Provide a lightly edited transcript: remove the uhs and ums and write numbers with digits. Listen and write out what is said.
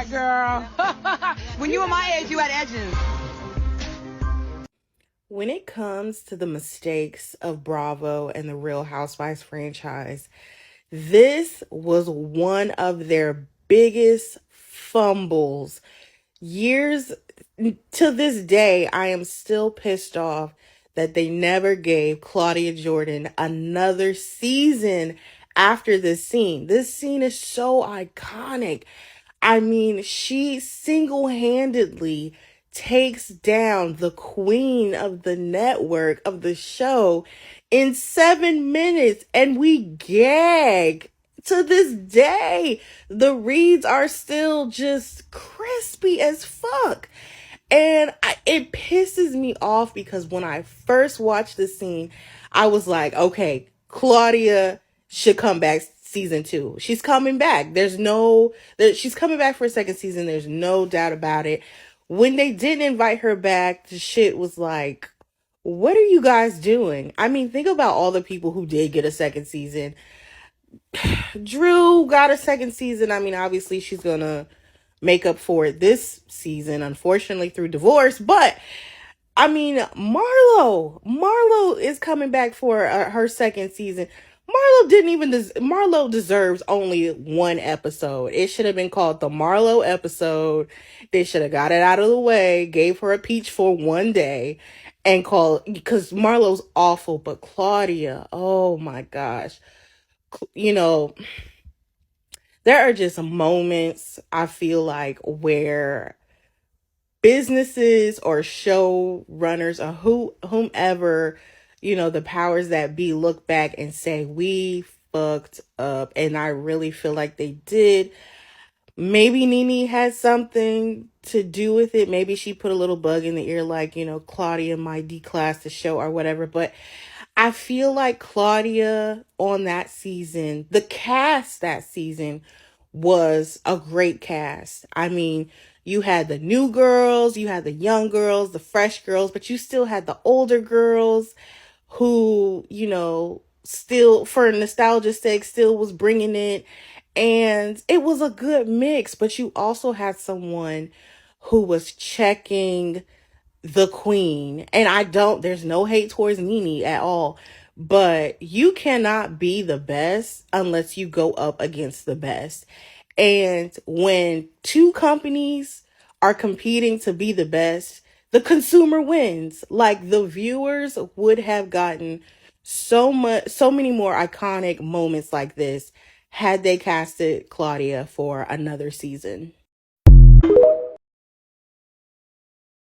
girl. When you were my age, you had edges. When it comes to the mistakes of Bravo and the Real Housewives franchise, this was one of their biggest fumbles. Years to this day, I am still pissed off that they never gave Claudia Jordan another season after this scene. This scene is so iconic. I mean, she single-handedly takes down the queen of the network, of the show, in 7 minutes, and we gag. To this day, the reads are still just crispy as fuck. And it pisses me off because when I first watched the scene, I was like, okay, Claudia should come back season 2. She's coming back. She's coming back for a second season. There's no doubt about it. When they didn't invite her back, the shit was like, what are you guys doing? I mean, think about all the people who did get a second season. Drew got a second season. I mean, obviously she's gonna make up for it this season, unfortunately through divorce, but I mean, Marlo is coming back for her second season. Marlo deserves only one episode. It should have been called the Marlo episode. They should have got it out of the way, gave her a peach for one day, and called, because Marlo's awful, but Claudia, oh my gosh. You know, there are just moments, I feel like, where businesses or show runners or whomever, the powers that be, look back and say, we fucked up. And I really feel like they did. Maybe NeNe had something to do with it. Maybe she put a little bug in the ear, like, Claudia might declass the show or whatever. But I feel like Claudia on that season, the cast that season was a great cast. I mean, you had the new girls, you had the young girls, the fresh girls, but you still had the older girls who, still, for nostalgia's sake, still was bringing it. And it was a good mix, but you also had someone who was checking the queen. And there's no hate towards NeNe at all, but you cannot be the best unless you go up against the best. And when two companies are competing to be the best, the consumer wins. Like, the viewers would have gotten so many more iconic moments like this had they casted Claudia for another season.